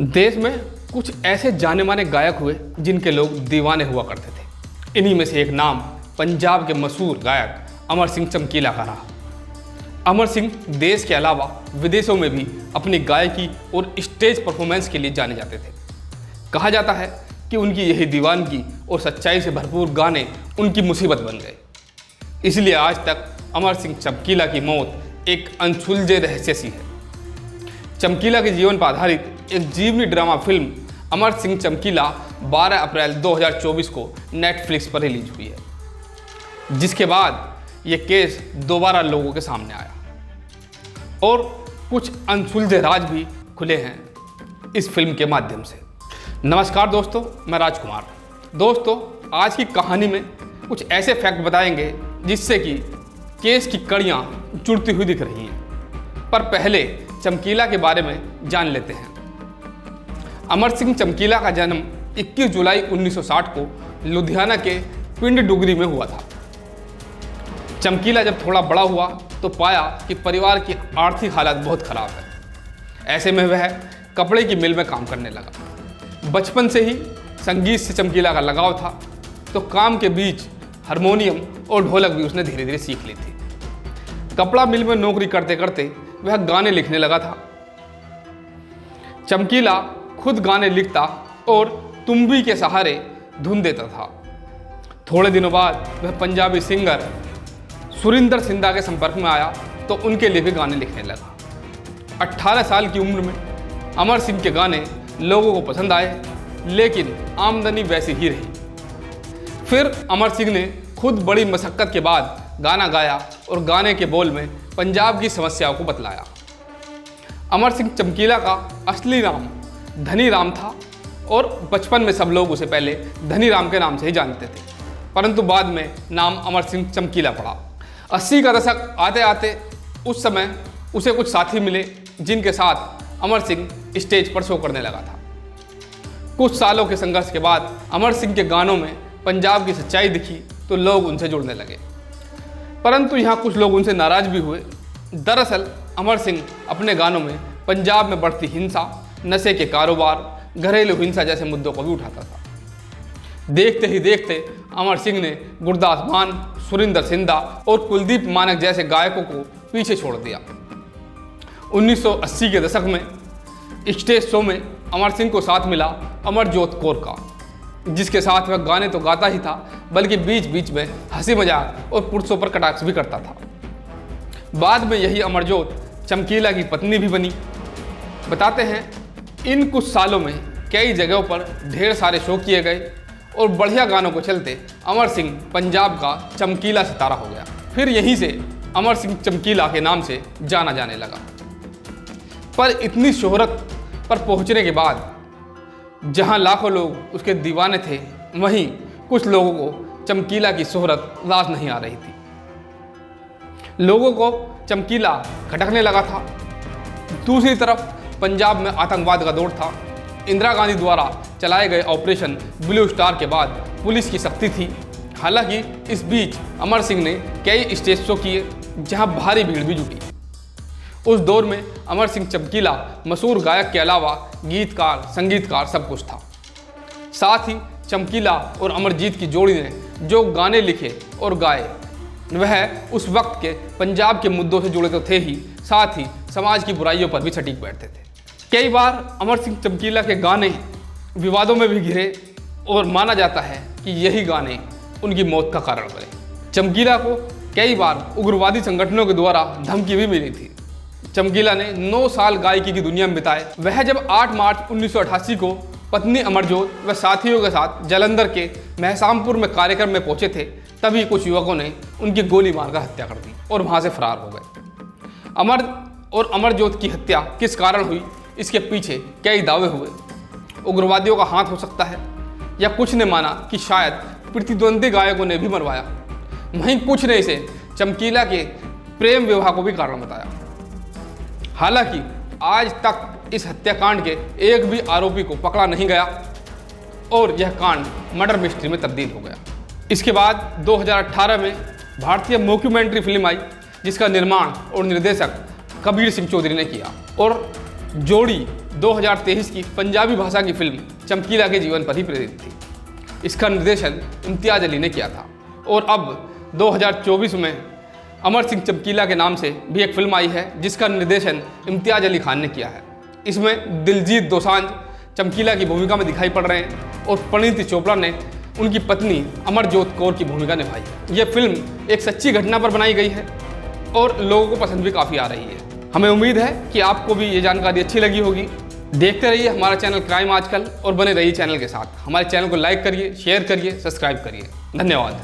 देश में कुछ ऐसे जाने माने गायक हुए जिनके लोग दीवाने हुआ करते थे। इन्हीं में से एक नाम पंजाब के मशहूर गायक अमर सिंह चमकीला का रहा। अमर सिंह देश के अलावा विदेशों में भी अपनी गायकी और स्टेज परफॉर्मेंस के लिए जाने जाते थे। कहा जाता है कि उनकी यही दीवानगी और सच्चाई से भरपूर गाने उनकी मुसीबत बन गए। इसलिए आज तक अमर सिंह चमकीला की मौत एक अनसुलझे रहस्य सी है। चमकीला के जीवन पर आधारित एक जीवनी ड्रामा फिल्म अमर सिंह चमकीला 12 अप्रैल 2024 को नेटफ्लिक्स पर रिलीज हुई है, जिसके बाद ये केस दोबारा लोगों के सामने आया और कुछ अनसुलझे राज भी खुले हैं इस फिल्म के माध्यम से। नमस्कार दोस्तों, मैं राजकुमार। दोस्तों, आज की कहानी में कुछ ऐसे फैक्ट बताएंगे जिससे कि केस की कड़ियाँ जुड़ती हुई दिख रही हैं। पर पहले चमकीला के बारे में जान लेते हैं। अमर सिंह चमकीला का जन्म 21 जुलाई 1960 को लुधियाना के पिंड डुगरी में हुआ था। चमकीला जब थोड़ा बड़ा हुआ तो पाया कि परिवार की आर्थिक हालत बहुत खराब है। ऐसे में वह कपड़े की मिल में काम करने लगा। बचपन से ही संगीत से चमकीला का लगाव था, तो काम के बीच हारमोनियम और ढोलक भी उसने धीरे धीरे सीख ली थी। कपड़ा मिल में नौकरी करते करते वह गाने लिखने लगा था। चमकीला खुद गाने लिखता और तुम्बी के सहारे धुन देता था। थोड़े दिनों बाद वह पंजाबी सिंगर सुरिंदर सिंधा के संपर्क में आया तो उनके लिए भी गाने लिखने लगा। 18 साल की उम्र में अमर सिंह के गाने लोगों को पसंद आए, लेकिन आमदनी वैसी ही रही। फिर अमर सिंह ने खुद बड़ी मशक्कत के बाद गाना गाया और गाने के बोल में पंजाब की समस्याओं को बतलाया। अमर सिंह चमकीला का असली नाम धनी राम था और बचपन में सब लोग उसे पहले धनी राम के नाम से ही जानते थे, परंतु बाद में नाम अमर सिंह चमकीला पड़ा। 80 का दशक आते आते उस समय उसे कुछ साथी मिले जिनके साथ अमर सिंह स्टेज पर शो करने लगा था। कुछ सालों के संघर्ष के बाद अमर सिंह के गानों में पंजाब की सच्चाई दिखी तो लोग उनसे जुड़ने लगे, परंतु यहाँ कुछ लोग उनसे नाराज भी हुए। दरअसल अमर सिंह अपने गानों में पंजाब में बढ़ती हिंसा, नशे के कारोबार, घरेलू हिंसा जैसे मुद्दों को भी उठाता था। देखते ही देखते अमर सिंह ने गुरदास मान, सुरिंदर सिंधा और कुलदीप मानक जैसे गायकों को पीछे छोड़ दिया। 1980 के दशक में स्टेज शो में अमर सिंह को साथ मिला अमरजोत कौर का, जिसके साथ वह गाने तो गाता ही था बल्कि बीच बीच में हंसी मजाक और पुरुषों पर कटाक्ष भी करता था। बाद में यही अमरजोत चमकीला की पत्नी भी बनी। बताते हैं इन कुछ सालों में कई जगहों पर ढेर सारे शो किए गए और बढ़िया गानों को चलते अमर सिंह पंजाब का चमकीला सितारा हो गया। फिर यहीं से अमर सिंह चमकीला के नाम से जाना जाने लगा। पर इतनी शोहरत पर पहुंचने के बाद जहां लाखों लोग उसके दीवाने थे, वहीं कुछ लोगों को चमकीला की शोहरत रास नहीं आ रही थी। लोगों को चमकीला खटकने लगा था। दूसरी तरफ पंजाब में आतंकवाद का दौर था। इंदिरा गांधी द्वारा चलाए गए ऑपरेशन ब्लू स्टार के बाद पुलिस की सख्ती थी। हालांकि इस बीच अमर सिंह ने कई स्टेज शो किए जहां भारी भीड़ भी जुटी। उस दौर में अमर सिंह चमकीला मशहूर गायक के अलावा गीतकार, संगीतकार सब कुछ था। साथ ही चमकीला और अमरजीत की जोड़ी ने जो गाने लिखे और गाए, वह उस वक्त के पंजाब के मुद्दों से जुड़े तो थे ही, साथ ही समाज की बुराइयों पर भी सटीक बैठते थे। कई बार अमर सिंह चमकीला के गाने विवादों में भी घिरे और माना जाता है कि यही गाने उनकी मौत का कारण बने। चमकीला को कई बार उग्रवादी संगठनों के द्वारा धमकी भी मिली थी। चमकीला ने 9 साल गायकी की दुनिया में बिताए। वह जब 8 मार्च 1988 को पत्नी अमरजोत व साथियों के साथ जालंधर के महसामपुर में कार्यक्रम में पहुंचे थे, तभी कुछ युवकों ने उनकी गोली मारकर हत्या कर दी और वहां से फरार हो गए। अमरजोत की हत्या किस कारण हुई, इसके पीछे कई दावे हुए। उग्रवादियों का हाथ हो सकता है, या कुछ ने माना कि शायद प्रतिद्वंदी गायकों ने भी मरवाया। वहीं कुछ ने इसे चमकीला के प्रेम विवाह को भी कारण बताया। हालांकि आज तक इस हत्याकांड के एक भी आरोपी को पकड़ा नहीं गया और यह कांड मर्डर मिस्ट्री में तब्दील हो गया। इसके बाद 2018 में भारतीय मॉक्यूमेंट्री फिल्म आई, जिसका निर्माण और निर्देशक कबीर सिंह चौधरी ने किया और जोड़ी 2023 की पंजाबी भाषा की फिल्म चमकीला के जीवन पर ही प्रेरित थी। इसका निर्देशन इम्तियाज़ अली ने किया था और अब 2024 में अमर सिंह चमकीला के नाम से भी एक फिल्म आई है जिसका निर्देशन इम्तियाज़ अली खान ने किया है। इसमें दिलजीत दोसांझ चमकीला की भूमिका में दिखाई पड़ रहे हैं और परिणीति चोपड़ा ने उनकी पत्नी अमरजोत कौर की भूमिका निभाई है। यह फिल्म एक सच्ची घटना पर बनाई गई है और लोगों को पसंद भी काफ़ी आ रही है। हमें उम्मीद है कि आपको भी ये जानकारी अच्छी लगी होगी। देखते रहिए हमारा चैनल क्राइम आजकल और बने रहिए चैनल के साथ। हमारे चैनल को लाइक करिए, शेयर करिए, सब्सक्राइब करिए। धन्यवाद।